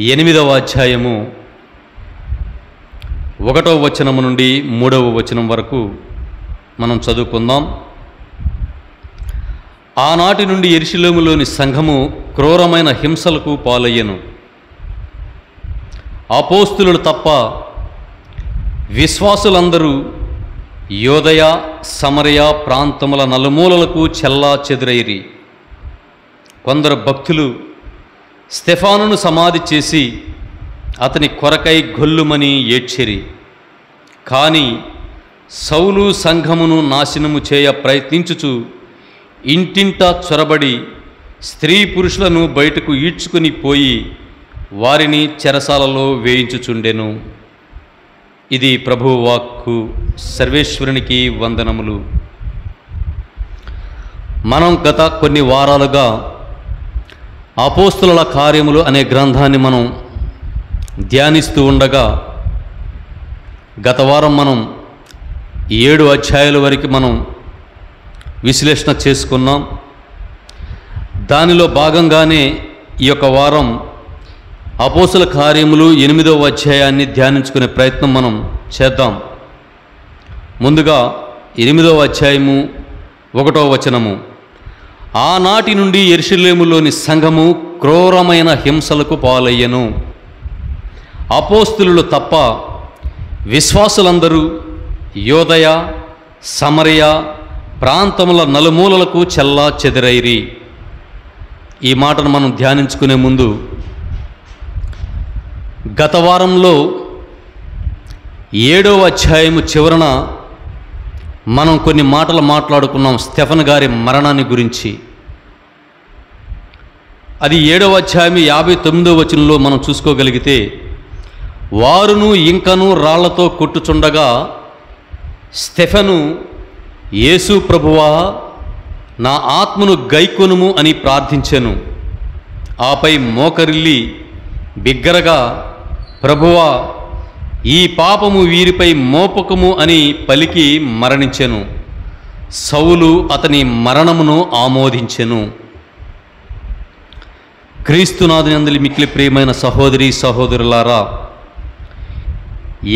8వ అధ్యాయము 1వ వచనము నుండి 3వ వచనం వరకు మనం చదువుకుందాం. ఆనాటి నుండి యెరూషలేములోని సంఘము క్రూరమైన హింసలకు పాలయ్యెను. అపోస్తలులు తప్ప విశ్వాసులందరూ యోదయ సమరయ ప్రాంతముల నలుమూలలకు చెల్లా చెదురైరి. కొందరు భక్తులు స్టెఫానును సమాధి చేసి అతని కొరకై గొల్లుమని ఏడ్చిరి. కానీ సౌలు సంఘమును నాశనము చేయ ప్రయత్నించుచు ఇంటింటా చొరబడి స్త్రీ పురుషులను బయటకు ఈడ్చుకుని పోయి వారిని చెరసాలలో వేయించుచుండెను. ఇది ప్రభువు వాక్కు. సర్వేశ్వరునికి వందనములు. మనం గత కొన్ని వారాలుగా అపోస్తలుల కార్యములు అనే గ్రంథాన్ని మనం ధ్యానిస్తూ ఉండగా గత వారం మనం 7 అధ్యాయాల వరకు మనం విశ్లేషణ చేసుకున్నాం. దానిలో భాగంగానే ఈ యొక్క వారం అపోస్తలుల కార్యములు 8వ అధ్యాయాన్ని ధ్యానించుకునే ప్రయత్నం మనం చేద్దాం. ముందుగా 8వ అధ్యాయము 1వ వచనము. ఆనాటి నుండి యెరూషలేములోని సంఘము క్రూరమైన హింసలకు పాలయ్యెను. అపోస్తలులు తప్ప విశ్వాసులందరూ యోదయ సమరయ ప్రాంతముల నలుమూలలకు చెల్లా చెదురైరి. ఈ మాటను మనం ధ్యానించుకునే ముందు గత వారంలో 7వ అధ్యాయము చివరన మనం కొన్ని మాటలు మాట్లాడుకున్నాం స్టెఫన్ గారి మరణాన్ని గురించి. అది 7వ అధ్యాయం 59వ వచనంలో మనం చూసుకోగలిగితే, వారును ఇంకను రాళ్లతో కొట్టుచుండగా స్టెఫను, యేసు ప్రభువా నా ఆత్మను గైకొనుము అని ప్రార్థించెను. ఆపై మోకరిల్లి బిగ్గరగా, ప్రభువా ఈ పాపము వీరిపై మోపకము అని పలికి మరణించెను. సౌలు అతని మరణమును ఆమోదించెను. క్రీస్తునాథునందలి మిక్కిలి ప్రియమైన సహోదరి సహోదరులారా,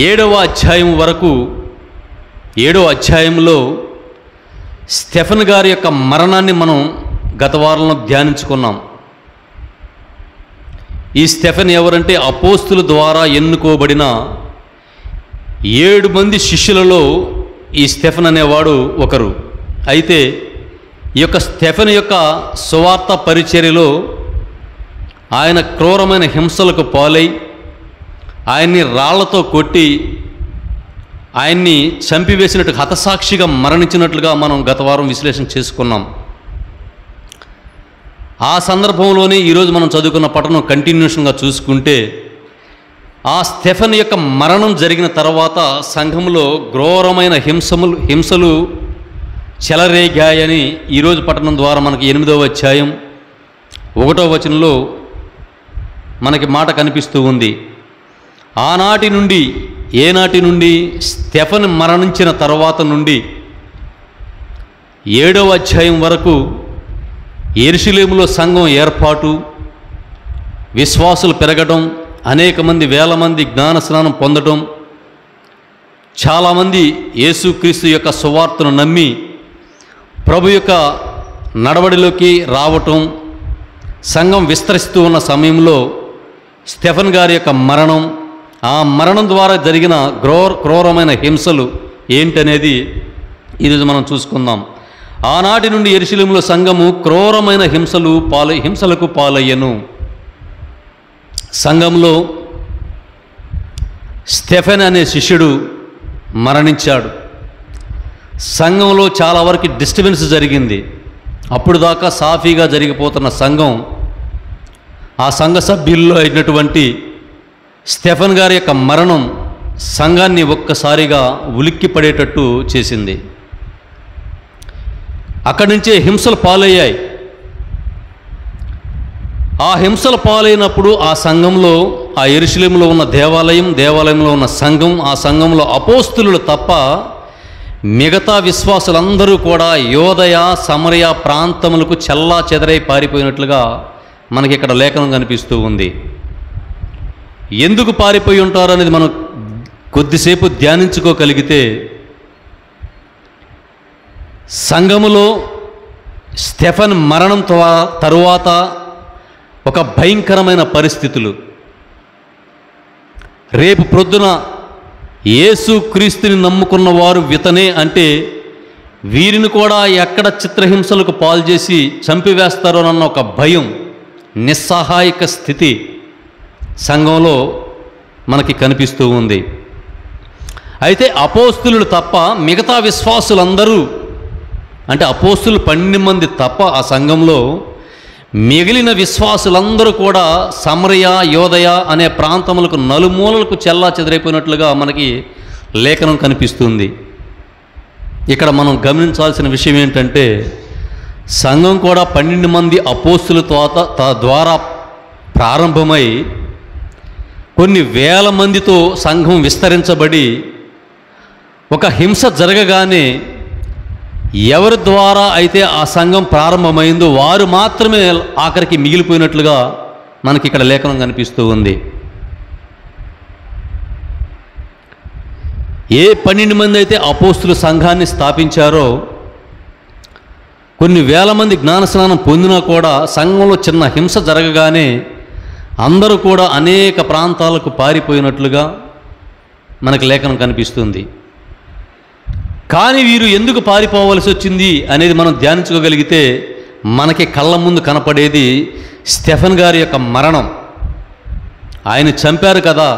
7వ అధ్యాయం వరకు 7వ అధ్యాయంలో స్టెఫన్ గారి యొక్క మరణాన్ని మనం గత వారంలో ధ్యానించుకున్నాం. ఈ స్టెఫన్ ఎవరంటే అపోస్తుల ద్వారా ఎన్నుకోబడిన 7 మంది శిష్యులలో ఈ స్టెఫన్ అనేవాడు ఒకరు. అయితే ఈ యొక్క స్టెఫన్ యొక్క సువార్త పరిచర్యలో ఆయన క్రూరమైన హింసలకు పాలై ఆయన్ని రాళ్లతో కొట్టి ఆయన్ని చంపివేసినట్టు హతసాక్షిగా మరణించినట్లుగా మనం గత వారం విశ్లేషణ చేసుకున్నాం. ఆ సందర్భంలోనే ఈరోజు మనం చదువుకున్న పఠనం కంటిన్యూషన్గా చూసుకుంటే, ఆ స్టెఫన్ యొక్క మరణం జరిగిన తర్వాత సంఘంలో ఘోరమైన హింసలు చెలరేగాయని ఈరోజు పఠనం ద్వారా మనకి 8వ అధ్యాయం 1వ వచనంలో మనకి మాట కనిపిస్తూ ఉంది. ఆనాటి నుండి, ఏనాటి నుండి? స్టెఫన్ మరణించిన తర్వాత నుండి 7వ అధ్యాయం వరకు యెరూషలేములో సంఘం ఏర్పాటు, విశ్వాసులు పెరగడం, అనేక మంది వేల మంది జ్ఞాన స్నానం పొందడం, చాలామంది యేసుక్రీస్తు యొక్క సువార్తను నమ్మి ప్రభు యొక్క నడవడిలోకి రావటం, సంఘం విస్తరిస్తూ ఉన్న సమయంలో స్టెఫన్ గారి యొక్క మరణం, ఆ మరణం ద్వారా జరిగిన క్రూరమైన హింసలు ఏంటనేది ఈరోజు మనం చూసుకుందాం. ఆనాటి నుండి యెరూషలేములో సంఘము క్రూరమైన హింసలకు పాలయ్యెను. సంఘంలో స్టెఫెన్ అనే శిష్యుడు మరణించాడు. సంఘంలో చాలా వరకు డిస్టర్బెన్స్ జరిగింది. అప్పుడు దాకా సాఫీగా జరిగిపోతున్న సంఘం, ఆ సంఘ సభ్యుల్లో అయినటువంటి స్టెఫన్ గారి యొక్క మరణం సంఘాన్ని ఒక్కసారిగా ఉలిక్కి పడేటట్టు చేసింది. అక్కడి నుంచే హింసలు పాలయ్యాయి. ఆ హింసలు పాలైనప్పుడు ఆ సంఘంలో, ఆ యెరూషలేములో ఉన్న దేవాలయంలో ఉన్న సంఘం, ఆ సంఘంలో అపోస్తలులు తప్ప మిగతా విశ్వాసులందరూ కూడా యోదయ సమరయ ప్రాంతములకు చెల్లా చెదరై పారిపోయినట్లుగా మనకి ఇక్కడ లేఖనం కనిపిస్తూ ఉంది. ఎందుకు పారిపోయి ఉంటారు అనేది మనం కొద్దిసేపు ధ్యానించుకోగలిగితే, సంఘములో స్టెఫన్ మరణం తరువాత ఒక భయంకరమైన పరిస్థితులు, రేపు ప్రొద్దున యేసు క్రీస్తుని నమ్ముకున్న వారు వితనే అంటే వీరిని కూడా ఎక్కడ చిత్రహింసలకు పాలు చేసి చంపివేస్తారోనన్న ఒక భయం, నిస్సహాయక స్థితి సంఘంలో మనకి కనిపిస్తూ ఉంది. అయితే అపోస్తులు తప్ప మిగతా విశ్వాసులందరూ, అంటే అపోస్తులు 12 మంది తప్ప ఆ సంఘంలో మిగిలిన విశ్వాసులందరూ కూడా సమరయ, యోదయ అనే ప్రాంతములకు నలుమూలలకు చెల్లా చెదరైపోయినట్లుగా మనకి లేఖనం కనిపిస్తుంది. ఇక్కడ మనం గమనించాల్సిన విషయం ఏంటంటే, సంఘం కూడా 12 మంది అపోస్తుల ద్వారా ప్రారంభమై కొన్ని వేల మందితో సంఘం విస్తరించబడి ఒక హింస జరగగానే ఎవరి ద్వారా అయితే ఆ సంఘం ప్రారంభమైందో వారు మాత్రమే ఆఖరికి మిగిలిపోయినట్లుగా మనకి ఇక్కడ లేఖనం కనిపిస్తూ ఉంది. ఏ 12 మంది అయితే అపోస్తుల సంఘాన్ని స్థాపించారో, కొన్ని వేల మంది జ్ఞానస్నానం పొందినా కూడా సంఘంలో చిన్న హింస జరగగానే అందరూ కూడా అనేక ప్రాంతాలకు పారిపోయినట్లుగా మనకి లేఖనం కనిపిస్తుంది. కానీ వీరు ఎందుకు పారిపోవలసి వచ్చింది అనేది మనం ధ్యానించుకోగలిగితే మనకి కళ్ళ ముందు కనపడేది స్టెఫన్ గారి యొక్క మరణం. ఆయన చంపారు కదా,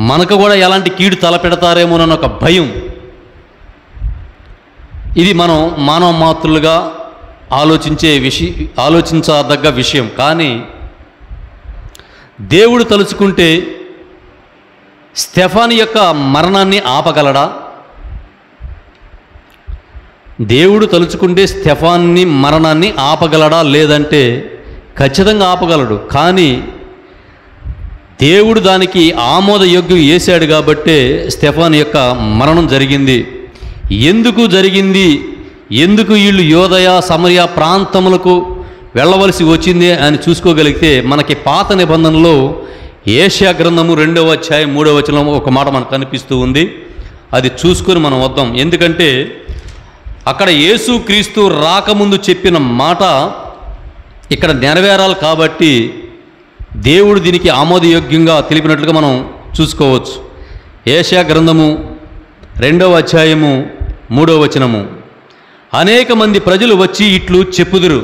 మనకు కూడా ఎలాంటి కీడు తలపెడతారేమోనన్న ఒక భయం. ఇది మనం మానవ మాతృలుగా ఆలోచించదగ్గ విషయం. కానీ దేవుడు తలుచుకుంటే స్టెఫాను యొక్క మరణాన్ని ఆపగలడా? దేవుడు తలుచుకుంటే స్టెఫాన్ని మరణాన్ని ఆపగలడా? లేదంటే ఖచ్చితంగా ఆపగలడు. కానీ దేవుడు దానికి ఆమోదయోగ్యం చేశాడు కాబట్టే స్టెఫాన్ యొక్క మరణం జరిగింది. ఎందుకు జరిగింది, ఎందుకు వీళ్ళు యోదయ, సమరయ ప్రాంతములకు వెళ్ళవలసి వచ్చింది అని చూసుకోగలిగితే మనకి పాత నిబంధనలో ఏషియా గ్రంథము 2వ అధ్యాయం 3వ వచనం ఒక మాట మనకు కనిపిస్తూ ఉంది. అది చూసుకొని మనం వద్దాం. ఎందుకంటే అక్కడ యేసు క్రీస్తు రాకముందు చెప్పిన మాట ఇక్కడ నెరవేరాలి కాబట్టి దేవుడు దీనికి ఆమోదయోగ్యంగా తెలిపినట్లుగా మనం చూసుకోవచ్చు. ఏషియా గ్రంథము 2వ అధ్యాయము 3వ వచనము, అనేక మంది ప్రజలు వచ్చి ఇట్లు చెప్పుదురు,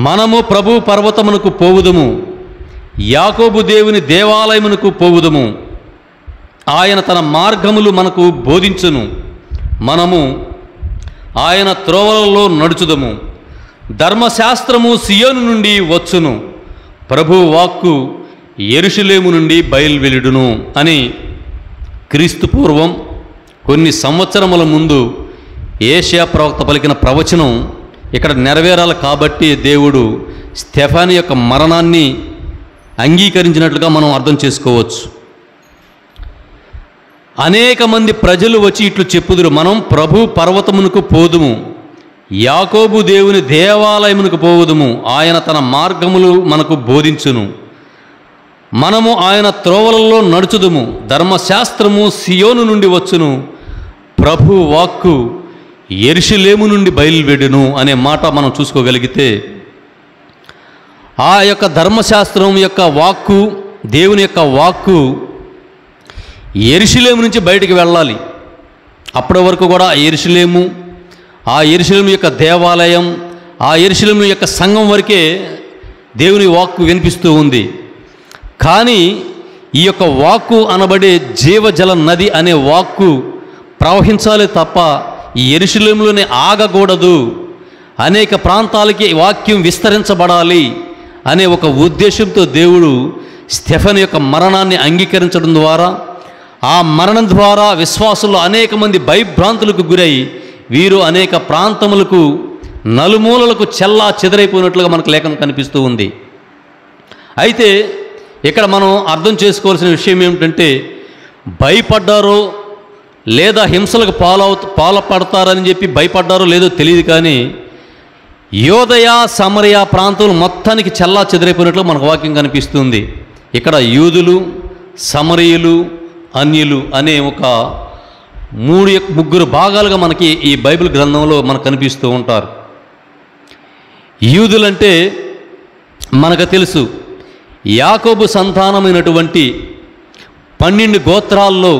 మనము ప్రభు పర్వతమునకు పోవుదుము, యాకోబు దేవుని దేవాలయమునకు పోవుదుము, ఆయన తన మార్గములు మనకు బోధించును, మనము ఆయన త్రోవలలో నడుచుదము, ధర్మశాస్త్రము సియోను నుండి వచ్చును, ప్రభు వాక్కు యెరూషలేము నుండి బయలువెలుడును అని క్రీస్తు పూర్వం కొన్ని సంవత్సరముల ముందు ఏషియా ప్రవక్త పలికిన ప్రవచనం ఇక్కడ నెరవేరాలి కాబట్టి దేవుడు స్టెఫాను యొక్క మరణాన్ని అంగీకరించినట్లుగా మనం అర్థం చేసుకోవచ్చు. అనేక మంది ప్రజలు వచ్చి ఇట్లు చెప్పుదురు, మనం ప్రభు పర్వతమునకు పోదుము, యాకోబు దేవుని దేవాలయమునకు పోవుదుము, ఆయన తన మార్గములు మనకు బోధించును, మనము ఆయన త్రోవలలో నడుచుదుము, ధర్మశాస్త్రము సియోను నుండి వచ్చును, ప్రభు వాక్కు యెరూషలేము నుండి బయలువెడును అనే మాట మనం చూసుకోగలిగితే, ఆ యొక్క ధర్మశాస్త్రం యొక్క వాక్కు, దేవుని యొక్క వాక్కు యెరూషలేము నుంచి బయటికి వెళ్ళాలి. అప్పటి వరకు కూడా యెరూషలేము, ఆ యెరూషలేము యొక్క దేవాలయం, ఆ యెరూషలేము యొక్క సంఘం వరకే దేవుని వాక్కు వినిపిస్తూ ఉంది. కానీ ఈ యొక్క వాక్కు అనబడే జీవజల నది అనే వాక్కు ప్రవహించాలి తప్ప ఈ యెరూషలేములోనే ఆగకూడదు, అనేక ప్రాంతాలకి వాక్యం విస్తరించబడాలి అనే ఒక ఉద్దేశంతో దేవుడు స్టెఫాను యొక్క మరణాన్ని అంగీకరించడం ద్వారా, ఆ మరణం ద్వారా విశ్వాసుల్లో అనేక మంది భయభ్రాంతులకు గురై వీరు అనేక ప్రాంతములకు నలుమూలలకు చెల్లా చెదరైపోయినట్లుగా మనకు లేఖనం కనిపిస్తూ ఉంది. అయితే ఇక్కడ మనం అర్థం చేసుకోవాల్సిన విషయం ఏమిటంటే, భయపడ్డారో లేదా హింసలకు పాల్పడతారని చెప్పి భయపడ్డారో లేదో తెలియదు, కానీ యోదయ సమరయ ప్రాంతం మొత్తానికి చెల్లా చెదరైపోయినట్లు మనకు వాక్యం కనిపిస్తుంది. ఇక్కడ యూదులు, సమరయులు, అన్యులు అనే ఒక ముగ్గురు భాగాలుగా మనకి ఈ బైబిల్ గ్రంథంలో మనకు కనిపిస్తూ ఉంటారు. యూదులంటే మనకు తెలుసు, యాకోబు సంతానమైనటువంటి 12 గోత్రాల్లో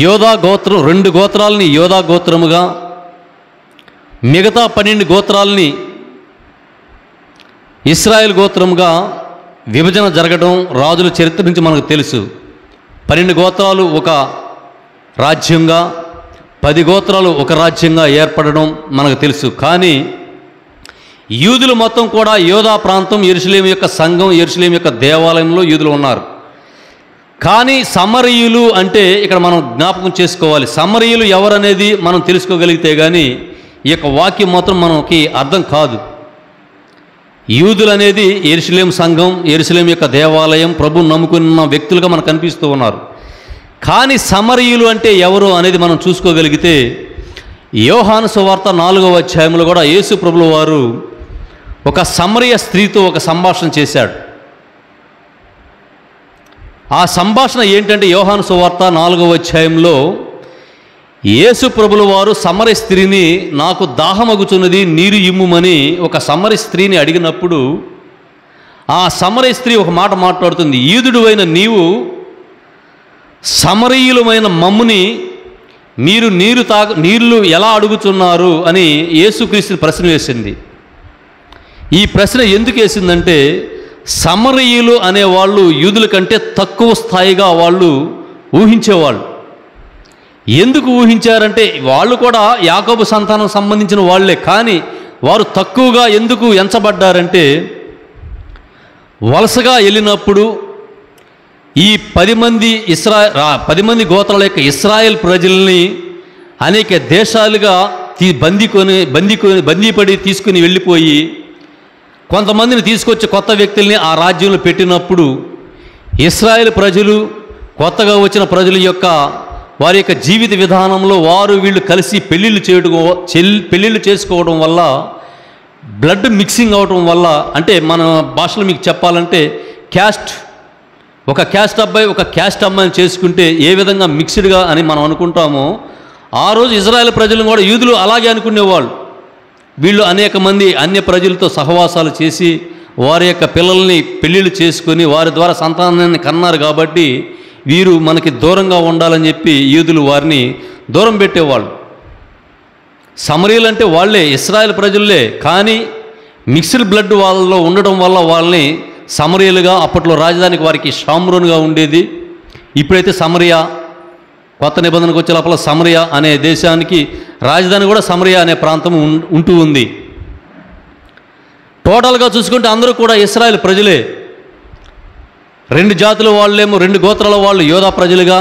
యోధా గోత్రం 2 గోత్రాలని యోధా గోత్రముగా, మిగతా 12 గోత్రాలని ఇశ్రాయేల్ గోత్రముగా విభజన జరగడం రాజుల చరిత్ర నుంచి మనకు తెలుసు. 12 గోత్రాలు ఒక రాజ్యంగా, 10 గోత్రాలు ఒక రాజ్యంగా ఏర్పడడం మనకు తెలుసు. కానీ యూదులు మొత్తం కూడా యోధా ప్రాంతం, యెరూషలేము యొక్క సంఘం, యెరూషలేము యొక్క దేవాలయంలో యూదులు ఉన్నారు. కానీ సమరయులు అంటే ఇక్కడ మనం జ్ఞాపకం చేసుకోవాలి. సమరయులు ఎవరనేది మనం తెలుసుకోగలిగితే కానీ ఈ యొక్క వాక్యం మాత్రం మనకి అర్థం కాదు. యూదులు అనేది యెరూషలేము సంఘం, యెరూషలేము యొక్క దేవాలయం, ప్రభువును నమ్ముకున్న వ్యక్తులుగా మనకు కనిపిస్తూ ఉన్నారు. కానీ సమరయులు అంటే ఎవరు అనేది మనం చూసుకోగలిగితే యోహాను సువార్త 4వ అధ్యాయంలో కూడా యేసు ప్రభుల వారు ఒక సమరయ స్త్రీతో ఒక సంభాషణ చేశాడు. ఆ సంభాషణ ఏంటంటే యోహాను సువార్త 4వ అధ్యాయంలో యేసు ప్రభుల వారు సమరయ స్త్రీని, నాకు దాహమగుచున్నది, నీరు ఇమ్ముమని ఒక సమరయ స్త్రీని అడిగినప్పుడు ఆ సమరయ స్త్రీ ఒక మాట మాట్లాడుతుంది. యూదుడు అయిన నీవు సమరయులమైన మమ్ముని మీరు నీళ్లు ఎలా అడుగుతున్నారు అని యేసుక్రీస్తుని ప్రశ్న వేసింది. ఈ ప్రశ్న ఎందుకు వేసిందంటే సమరయులు అనేవాళ్ళు యూదుల కంటే తక్కువ స్థాయిగా వాళ్ళు ఊహించేవాళ్ళు. ఎందుకు ఊహించారంటే వాళ్ళు కూడా యాకోబు సంతానం సంబంధించిన వాళ్ళే, కానీ వారు తక్కువగా ఎందుకు ఎంచబడ్డారంటే వలసగా వెళ్ళినప్పుడు ఈ 10 మంది గోత్రాల యొక్క ఇశ్రాయేల్ ప్రజల్ని అనేక దేశాలుగా బందీపడి తీసుకుని వెళ్ళిపోయి కొంతమందిని తీసుకొచ్చి కొత్త వ్యక్తుల్ని ఆ రాజ్యంలో పెట్టినప్పుడు ఇశ్రాయేల్ ప్రజలు, కొత్తగా వచ్చిన ప్రజల యొక్క వారి యొక్క జీవిత విధానంలో వీళ్ళు కలిసి పెళ్ళిళ్ళు చేసుకోవడం వల్ల, బ్లడ్ మిక్సింగ్ అవడం వల్ల, అంటే మన భాషలో మీకు చెప్పాలంటే ఒక క్యాస్ట్ అబ్బాయి ఒక క్యాస్ట్ అమ్మాయిని చేసుకుంటే ఏ విధంగా మిక్స్డ్గా అని మనం అనుకుంటామో ఆ రోజు ఇజ్రాయెల్ ప్రజలు కూడా యూదులు అలాగే అనుకునేవాళ్ళు. వీళ్ళు అనేక మంది అన్య ప్రజలతో సహవాసాలు చేసి వారి యొక్క పిల్లల్ని పెళ్ళిళ్ళు చేసుకొని వారి ద్వారా సంతానాన్ని కన్నారు కాబట్టి వీరు మనకి దూరంగా ఉండాలని చెప్పి యూదులు వారిని దూరం పెట్టేవాళ్ళు. సమరయులు అంటే వాళ్ళే, ఇశ్రాయేల్ ప్రజలే, కానీ మిక్స్డ్ బ్లడ్ వాళ్ళలో ఉండడం వల్ల వాళ్ళని సమరయులుగా, అప్పట్లో రాజధానికి వారికి షామ్రోన్గా ఉండేది. ఇప్పుడైతే సమరియా, కొత్త నిబంధనకు వచ్చే లోపల సమరియా అనే దేశానికి రాజధాని కూడా సమరియా అనే ప్రాంతం ఉంటూ ఉంది. టోటల్గా చూసుకుంటే అందరూ కూడా ఇశ్రాయేల్ ప్రజలే. 2 జాతుల వాళ్ళేమో 2 గోత్రాల వాళ్ళు యోధా ప్రజలుగా,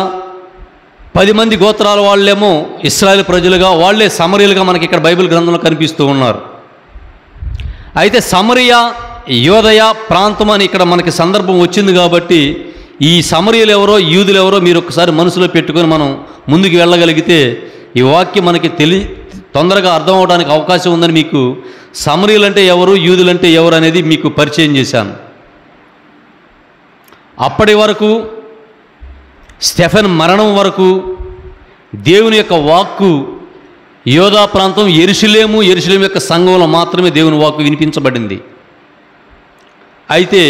10 మంది గోత్రాల వాళ్ళేమో ఇశ్రాయేల్ ప్రజలుగా, వాళ్ళే సమరయులుగా మనకి ఇక్కడ బైబిల్ గ్రంథంలో కనిపిస్తూ ఉన్నారు. అయితే సమరియా, యోదయ ప్రాంతం అని ఇక్కడ మనకి సందర్భం వచ్చింది కాబట్టి ఈ సమరయులు ఎవరో యూదులు ఎవరో మీరు ఒకసారి మనసులో పెట్టుకొని మనం ముందుకు వెళ్ళగలిగితే ఈ వాక్యం మనకి తొందరగా అర్థం అవడానికి అవకాశం ఉందని మీకు సమరయులు అంటే ఎవరు, యూదులంటే ఎవరు అనేది మీకు పరిచయం చేశాను. అప్పటి వరకు స్టెఫెన్ మరణం వరకు దేవుని యొక్క వాక్కు యోధా ప్రాంతం, యెరూషలేము యొక్క సంఘంలో మాత్రమే దేవుని వాక్కు వినిపించబడింది. అయితే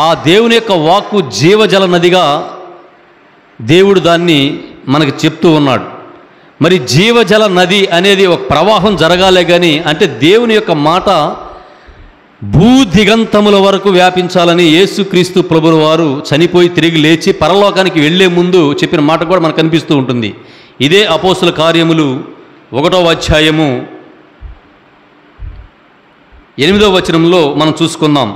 ఆ దేవుని యొక్క వాక్కు జీవజల నదిగా దేవుడు దాన్ని మనకు చెప్తూ ఉన్నాడు. మరి జీవజల నది అనేది ఒక ప్రవాహం జరగాలే కానీ, అంటే దేవుని యొక్క మాట భూదిగంతముల వరకు వ్యాపించాలని యేసుక్రీస్తు ప్రభుల వారు చనిపోయి తిరిగి లేచి పరలోకానికి వెళ్లే ముందు చెప్పిన మాట కూడా మనకు కనిపిస్తూ ఉంటుంది. ఇదే అపోస్తుల కార్యములు 1వ అధ్యాయము 8వ వచనంలో మనం చూసుకుందాం.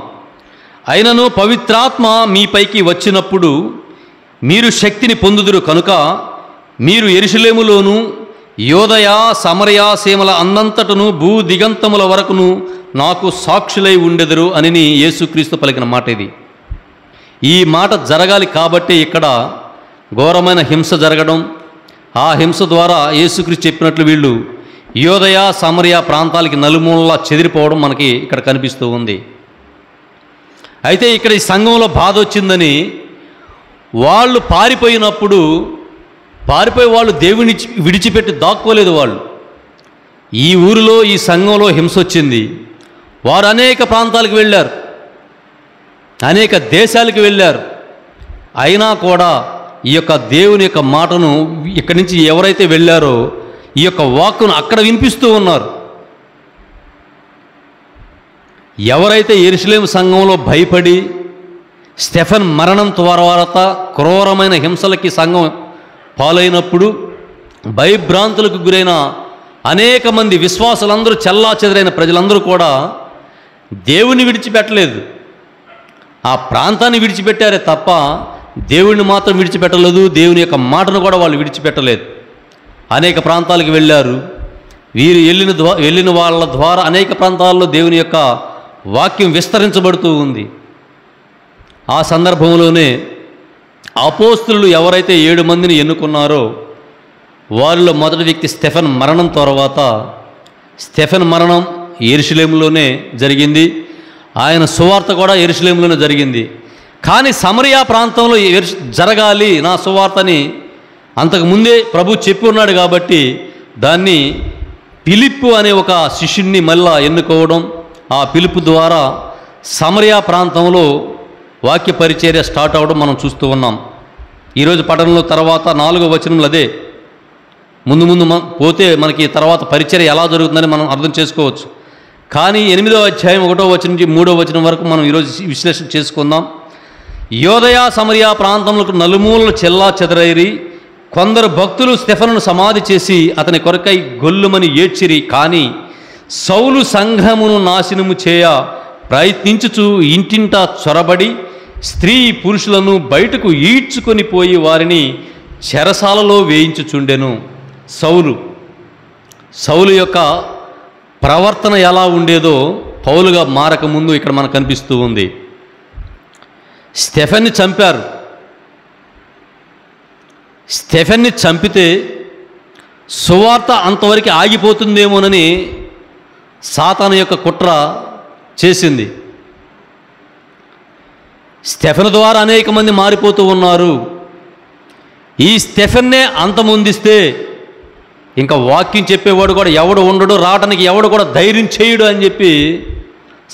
అయినను పవిత్రాత్మ మీపైకి వచ్చినప్పుడు మీరు శక్తిని పొందుదురు కనుక మీరు యెరూషలేములోను యోదయ సమరయ సీమల అందంతటను భూదిగంతముల వరకును నాకు సాక్షులై ఉండెదరు అని యేసుక్రీస్తు పలికిన మాట ఇది. ఈ మాట జరగాలి కాబట్టి ఇక్కడ ఘోరమైన హింస జరగడం, ఆ హింస ద్వారా యేసుక్రీస్తు చెప్పినట్లు వీళ్ళు యోదయ సమరయ ప్రాంతాలకి నలుమూలలా చెదిరిపోవడం మనకి ఇక్కడ కనిపిస్తూ ఉంది. అయితే ఇక్కడ ఈ సంఘంలో బాధ వచ్చిందని వాళ్ళు పారిపోయినప్పుడు వాళ్ళు దేవుని విడిచిపెట్టి దాక్కోలేదు. వాళ్ళు ఈ ఊరిలో ఈ సంఘంలో హింస వచ్చింది. వారు అనేక ప్రాంతాలకు వెళ్ళారు, అనేక దేశాలకు వెళ్ళారు. అయినా కూడా ఈ యొక్క దేవుని యొక్క మాటను ఇక్కడి నుంచి ఎవరైతే వెళ్ళారో ఈ యొక్క వాక్కును అక్కడ వినిపిస్తూ ఉన్నారు. ఎవరైతే యెరూషలేము సంఘంలో భయపడి స్టెఫెన్ మరణం తర్వాత క్రూరమైన హింసలకి సంఘం పాలైనప్పుడు భయభ్రాంతులకు గురైన అనేక మంది విశ్వాసులందరూ, చెల్లాచెదరైన ప్రజలందరూ కూడా దేవుని విడిచిపెట్టలేదు. ఆ ప్రాంతాన్ని విడిచిపెట్టారే తప్ప దేవుడిని మాత్రం విడిచిపెట్టలేదు. దేవుని యొక్క మాటను కూడా వాళ్ళు విడిచిపెట్టలేదు. అనేక ప్రాంతాలకు వెళ్ళారు. వీరు వెళ్ళిన వాళ్ళ ద్వారా అనేక ప్రాంతాల్లో దేవుని యొక్క వాక్యం విస్తరించబడుతూ ఉంది. ఆ సందర్భంలోనే అపోస్తలులు ఎవరైతే 7 మందిని ఎన్నుకున్నారో వారిలో మొదటి వ్యక్తి స్టెఫెన్ మరణం తర్వాత, స్టెఫెన్ మరణం యెరూషలేములోనే జరిగింది. ఆయన సువార్త కూడా యెరూషలేములోనే జరిగింది. కానీ సమరయ ప్రాంతంలో జరగాలి నా సువార్తని అంతకుముందే ప్రభు చెప్పి ఉన్నాడు కాబట్టి దాన్ని ఫిలిప్పు అనే ఒక శిష్యుణ్ణి మళ్ళా ఎన్నుకోవడం, ఆ పిలుపు ద్వారా సమరయ ప్రాంతంలో వాక్య పరిచర్య స్టార్ట్ అవ్వడం మనం చూస్తూ ఉన్నాం. ఈరోజు పఠనంలో తర్వాత 4వ వచనంలో అదే. ముందు పోతే మనకి తర్వాత పరిచర్య ఎలా జరుగుతుందని మనం అర్థం చేసుకోవచ్చు. కానీ 8వ అధ్యాయం 1వ వచనం నుంచి 3వ వచనం వరకు మనం ఈరోజు విశ్లేషణ చేసుకుందాం. యోదయ సమరయ ప్రాంతములకు నలుమూలలు చెల్లా చెదరైరి కొందరు భక్తులు స్టెఫెనును సమాధి చేసి అతని కొరకై గొల్లుమని ఏడ్చిరి. కానీ సౌలు సంఘమును నాశనము చేయ ప్రయత్నించుచు ఇంటింటా చొరబడి స్త్రీ పురుషులను బయటకు ఈడ్చుకొని పోయి వారిని చెరసాలలో వేయించుచుండెను. సౌలు యొక్క ప్రవర్తన ఎలా ఉండేదో పౌలుగా మారకముందు ఇక్కడ మనకు కనిపిస్తూ ఉంది. స్టెఫెన్ని చంపారు. స్టెఫెన్ని చంపితే సువార్త అంతవరకు ఆగిపోతుందేమోనని సాతాను యొక్క కుట్ర చేసింది. స్టెఫెన్ ద్వారా అనేక మంది మారిపోతూ ఉన్నారు. ఈ స్టెఫెన్నే అంతమొందిస్తే ఇంకా వాక్యం చెప్పేవాడు కూడా ఎవడు ఉండడు, రావడానికి ఎవడు కూడా ధైర్యం చేయడు అని చెప్పి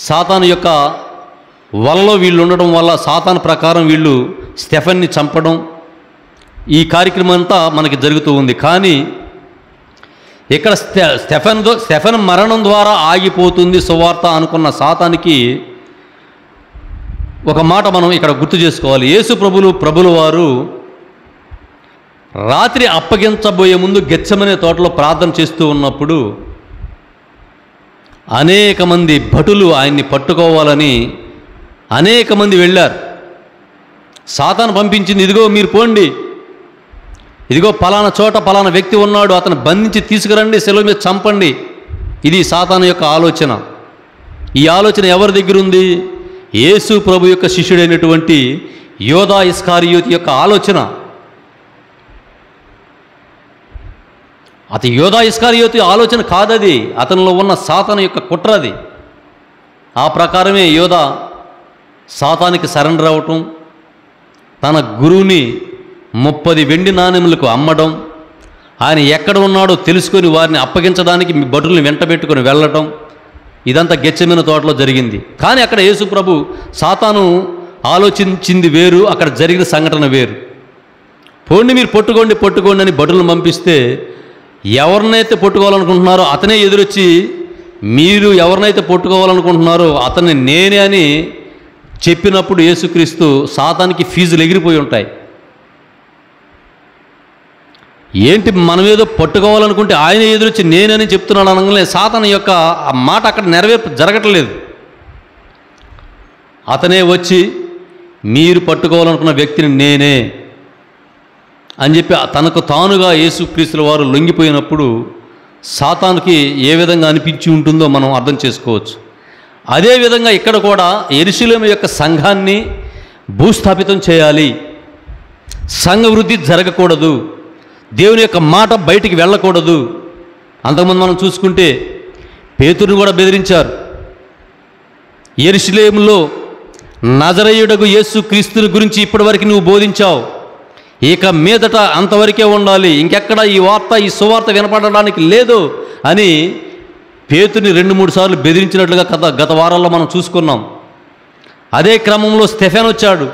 సాతాను యొక్క వలలో వీళ్ళు ఉండడం వల్ల సాతాను ప్రకారం వీళ్ళు స్టెఫెన్ని చంపడం, ఈ కార్యక్రమం అంతా మనకి జరుగుతూ ఉంది. కానీ ఇక్కడ స్టెఫెన్ మరణం ద్వారా ఆగిపోతుంది సువార్త అనుకున్న సాతానికి ఒక మాట మనం ఇక్కడ గుర్తు చేసుకోవాలి. యేసు ప్రభుల వారు రాత్రి అప్పగించబోయే ముందు గెత్సెమనే తోటలో ప్రార్థన చేస్తూ ఉన్నప్పుడు అనేక మంది భటులు ఆయన్ని పట్టుకోవాలని అనేక మంది వెళ్ళారు. సాతాను పంపించింది, ఇదిగో మీరు పోండి, ఇదిగో పలానా చోట పలానా వ్యక్తి ఉన్నాడు, అతను బంధించి తీసుకురండి, శిలువ మీద చంపండి. ఇది సాతాను యొక్క ఆలోచన. ఈ ఆలోచన ఎవరి దగ్గర ఉంది? యేసు ప్రభు యొక్క శిష్యుడైనటువంటి యోధా ఇస్కారియోతు యొక్క ఆలోచన. అతని యోధా ఇస్కారియోతు ఆలోచన కాదది, అతనిలో ఉన్న సాతాను యొక్క కుట్రది. ఆ ప్రకారమే యోధా సాతానికి సరెండర్ అవ్వటం, తన గురువుని 30 వెండి నాణెములకు అమ్మడం, ఆయన ఎక్కడ ఉన్నాడో తెలుసుకొని వారిని అప్పగించడానికి భటుల్ని వెంటబెట్టుకొని వెళ్ళటం, ఇదంతా గెత్సెమనే తోటలో జరిగింది. కానీ అక్కడ యేసు ప్రభు సాతాను ఆలోచించింది వేరు, అక్కడ జరిగిన సంఘటన వేరు. పోండి మీరు పట్టుకోండి అని భటులను పంపిస్తే ఎవరినైతే పట్టుకోవాలనుకుంటున్నారో అతనే ఎదురొచ్చి మీరు ఎవరినైతే పట్టుకోవాలనుకుంటున్నారో అతన్ని నేనే అని చెప్పినప్పుడు యేసుక్రీస్తు సాతానికి ఫీజులు ఎగిరిపోయి ఉంటాయి. ఏంటి మనం ఏదో పట్టుకోవాలనుకుంటే ఆయన ఎదురొచ్చి నేనని చెప్తున్నాడు అనగానే సాతాను యొక్క ఆ మాట అక్కడ నెరవేర్పు జరగట్లేదు. అతనే వచ్చి మీరు పట్టుకోవాలనుకున్న వ్యక్తిని నేనే అని చెప్పి తనకు తానుగా యేసుక్రీస్తుల వారు లొంగిపోయినప్పుడు సాతానుకి ఏ విధంగా అనిపించి ఉంటుందో మనం అర్థం చేసుకోవచ్చు. అదేవిధంగా ఇక్కడ కూడా యెరూషలేము యొక్క సంఘాన్ని భూస్థాపితం చేయాలి, సంఘ వృద్ధి జరగకూడదు, దేవుని యొక్క మాట బయటికి వెళ్ళకూడదు. అంతకుముందు మనం చూసుకుంటే పేతురుని కూడా బెదిరించారు. యెరూషలేములో నజరేయుడగు యేసు క్రీస్తుని గురించి ఇప్పటివరకు నువ్వు బోధించావు, ఇక మీదట అంతవరకే ఉండాలి, ఇంకెక్కడ ఈ వార్త ఈ సువార్త వినపడడానికి లేదు అని పేతుని 2-3 సార్లు బెదిరించినట్లుగా గత వారాల్లో మనం చూసుకున్నాం. అదే క్రమంలో స్టెఫెన్ వచ్చాడు.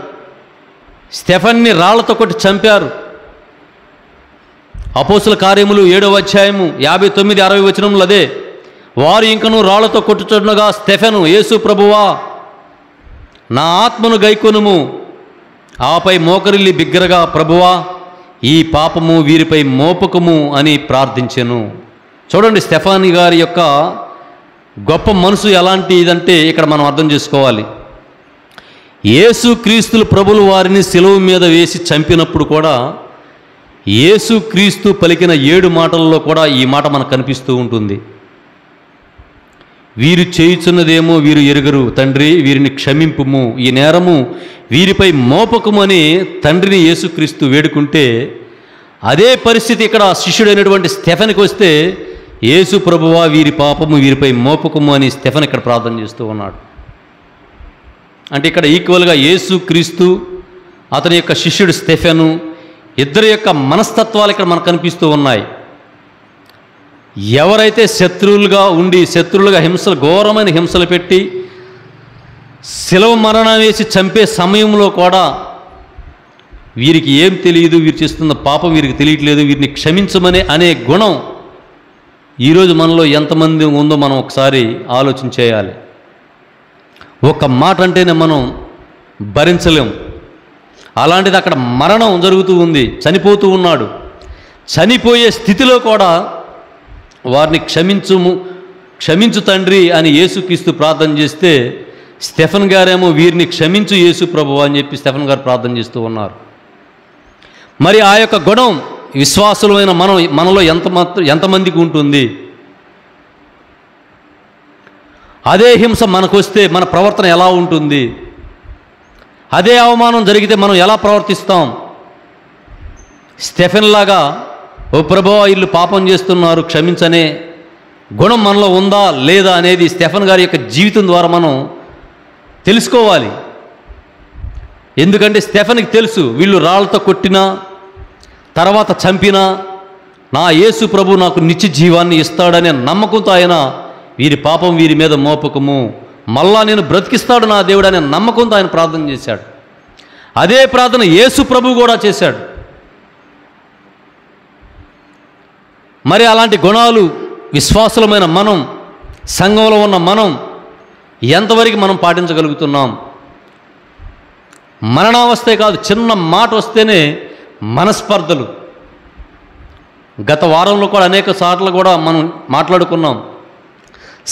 స్టెఫెన్ని రాళ్లతో కొట్టి చంపారు. అపోస్తుల కార్యములు 7వ అధ్యాయము 59-60 వచనములు అదే. వారు ఇంకను రాళ్లతో కొట్టుచుండగా స్టెఫెను, యేసు ప్రభువా నా ఆత్మను గైకొనుము, ఆపై మోకరిల్లి బిగ్గరగా, ప్రభువా ఈ పాపము వీరిపై మోపకము అని ప్రార్థించెను. చూడండి, స్టెఫాని గారి యొక్క గొప్ప మనసు ఎలాంటిదంటే ఇక్కడ మనం అర్థం చేసుకోవాలి. యేసు క్రీస్తులు ప్రభులు వారిని శిలువ మీద వేసి చంపినప్పుడు కూడా యేసు క్రీస్తు పలికిన 7 మాటల్లో కూడా ఈ మాట మనకు కనిపిస్తూ ఉంటుంది. వీరు చేయుచున్నదేమో వీరు ఎరుగరు, తండ్రి వీరిని క్షమింపుము, ఈ నేరము వీరిపై మోపకము అని తండ్రిని యేసుక్రీస్తు వేడుకుంటే, అదే పరిస్థితి ఇక్కడ శిష్యుడైనటువంటి స్టెఫెన్కి వస్తే, యేసు ప్రభువా వీరి పాపము వీరిపై మోపకము అని స్టెఫెన్ ఇక్కడ ప్రార్థన చేస్తూ ఉన్నాడు. అంటే ఇక్కడ ఈక్వల్గా యేసు క్రీస్తు, అతని యొక్క శిష్యుడు స్టెఫెను, ఇద్దరి యొక్క మనస్తత్వాలు ఇక్కడ మనకు కనిపిస్తూ ఉన్నాయి. ఎవరైతే శత్రువులుగా ఉండి శత్రువులుగా ఘోరమైన హింసలు పెట్టి శిలువ మరణం వేసి చంపే సమయంలో కూడా వీరికి ఏం తెలియదు, వీరు చేస్తున్న పాపం వీరికి తెలియట్లేదు, వీరిని క్షమించమని అనే గుణం ఈరోజు మనలో ఎంతమంది ఉందో మనం ఒకసారి ఆలోచన చేయాలి. ఒక మాట అంటేనే మనం భరించలేం. అలాంటిది అక్కడ మరణం జరుగుతూ ఉంది, చనిపోతూ ఉన్నాడు. చనిపోయే స్థితిలో కూడా వారిని క్షమించు తండ్రి అని యేసుక్రీస్తు ప్రార్థన చేస్తే, స్టెఫెన్ గారేమో వీరిని క్షమించు యేసు ప్రభువా అని చెప్పి స్టెఫెన్ గారు ప్రార్థన చేస్తూ ఉన్నారు. మరి ఆ యొక్క గుణం విశ్వాసులమైన మనలో ఎంతమందికి ఉంటుంది? అదే హింస మనకు వస్తే మన ప్రవర్తన ఎలా ఉంటుంది? అదే అవమానం జరిగితే మనం ఎలా ప్రవర్తిస్తాం? స్టెఫెన్ లాగా, ఓ ప్రభువా వీళ్ళు పాపం చేస్తున్నారు క్షమించనే గుణం మనలో ఉందా లేదా అనేది స్టెఫెన్ గారి యొక్క జీవితం ద్వారా మనం తెలుసుకోవాలి. ఎందుకంటే స్టెఫెన్కి తెలుసు, వీళ్ళు రాళ్లతో కొట్టినా తర్వాత చంపినా నా యేసు ప్రభు నాకు నిత్య జీవాన్ని ఇస్తాడనే నమ్మకంతో ఆయన వీరి పాపం వీరి మీద మోపకము, మళ్ళా నేను బ్రతికిస్తాడు నా దేవుడు అనే నమ్మకంతో ఆయన ప్రార్థన చేశాడు. అదే ప్రార్థన యేసు ప్రభు కూడా చేశాడు. మరి అలాంటి గుణాలు విశ్వాసులమైన మనం, సంఘంలో ఉన్న మనం ఎంతవరకు మనం పాటించగలుగుతున్నాం? మరణావస్థే కాదు, చిన్న మాట వస్తేనే మనస్పర్ధలు. గత వారంలో కూడా అనేక సార్లు కూడా మనం మాట్లాడుకున్నాం.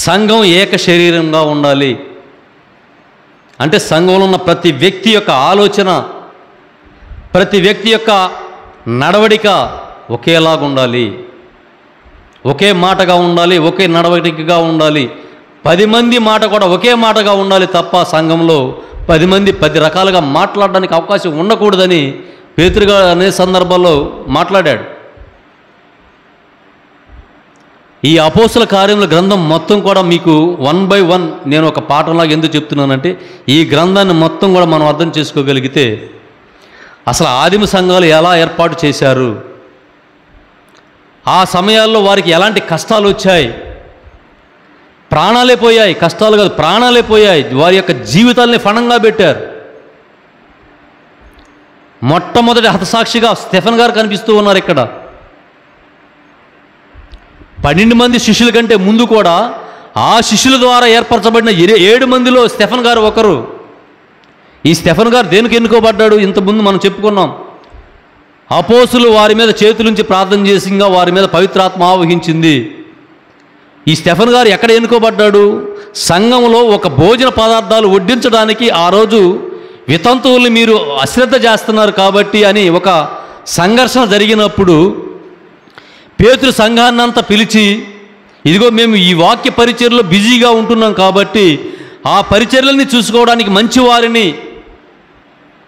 సంఘం ఏక శరీరంగా ఉండాలి అంటే సంఘంలో ఉన్న ప్రతి వ్యక్తి యొక్క ఆలోచన, ప్రతి వ్యక్తి యొక్క నడవడిక ఒకేలాగా ఉండాలి, ఒకే మాటగా ఉండాలి, ఒకే నడవడికగా ఉండాలి. 10 మంది మాట కూడా ఒకే మాటగా ఉండాలి తప్ప సంఘంలో 10 మంది 10 రకాలుగా మాట్లాడడానికి అవకాశం ఉండకూడదని పేతురు అనే సందర్భంలో మాట్లాడాడు. ఈ అపోస్తుల కార్యముల గ్రంథం మొత్తం కూడా మీకు 1 by 1 నేను ఒక పాఠంలాగా ఎందుకు చెప్తున్నానంటే, ఈ గ్రంథాన్ని మొత్తం కూడా మనం అర్థం చేసుకోగలిగితే అసలు ఆదిమ సంఘాలు ఎలా ఏర్పాటు చేశారు, ఆ సమయాల్లో వారికి ఎలాంటి కష్టాలు వచ్చాయి, ప్రాణాలే పోయాయి, కష్టాలు కాదు ప్రాణాలే పోయాయి, వారి యొక్క జీవితాలని ఫణంగా పెట్టారు. మొట్టమొదటి హతసాక్షిగా స్టెఫెన్ గారు కనిపిస్తూ ఉన్నారు. ఇక్కడ 12 మంది శిష్యుల కంటే ముందు కూడా ఆ శిష్యుల ద్వారా ఏర్పరచబడిన 7 మందిలో స్టెఫెన్ గారు ఒకరు. ఈ స్టెఫెన్ గారు దేనికి ఎన్నుకోబడ్డాడు? ఇంతకుముందు మనం చెప్పుకున్నాం. అపోస్తులు వారి మీద చేతులుంచి ప్రార్థన చేసింగా వారి మీద పవిత్రాత్మ ఆవహించింది. ఈ స్టెఫెన్ గారు ఎక్కడ ఎన్నుకోబడ్డాడు? సంఘంలో ఒక భోజన పదార్థాలు వడ్డించడానికి ఆ రోజు వితంతువుల్ని మీరు అశ్రద్ధ చేస్తున్నారు కాబట్టి అని ఒక సంఘర్షణ జరిగినప్పుడు పేతురు సంఘాన్నంతా పిలిచి, ఇదిగో మేము ఈ వాక్య పరిచర్యలో బిజీగా ఉంటున్నాం కాబట్టి ఆ పరిచర్యల్ని చూసుకోవడానికి మంచి వారిని,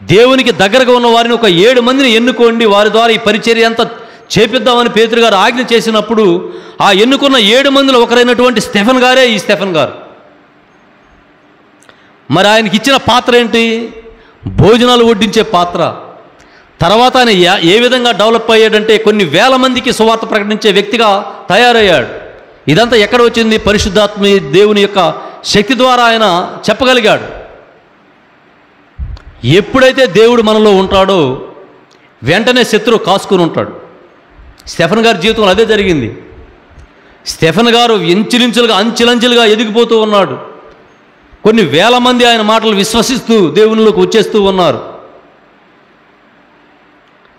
దేవునికి దగ్గరగా ఉన్న వారిని ఒక 7 మందిని ఎన్నుకోండి, వారి ద్వారా ఈ పరిచర్య అంతా చేపిద్దామని పేతురు గారు ఆజ్ఞ చేసినప్పుడు ఆ ఎన్నుకున్న 7 మందిలో ఒకరైనటువంటి స్టెఫెన్ గారే ఈ స్టెఫెన్ గారు. మరి ఆయనకి ఇచ్చిన పాత్ర ఏంటి? భోజనాలు వడ్డించే పాత్ర. తర్వాత ఆయన ఏ విధంగా డెవలప్ అయ్యాడంటే కొన్ని వేల మందికి సువార్త ప్రకటించే వ్యక్తిగా తయారయ్యాడు. ఇదంతా ఎక్కడ వచ్చింది? పరిశుద్ధాత్మ దేవుని యొక్క శక్తి ద్వారా ఆయన చెప్పగలిగాడు. ఎప్పుడైతే దేవుడు మనలో ఉంటాడో వెంటనే శత్రువు కాసుకుని ఉంటాడు. స్టెఫెన్ గారి జీవితంలో అదే జరిగింది. స్టెఫెన్ గారు అంచెలంచెలుగా ఎదిగిపోతూ ఉన్నాడు. కొన్ని వేల మంది ఆయన మాటలు విశ్వసిస్తూ దేవునిలోకి వచ్చేస్తూ ఉన్నారు.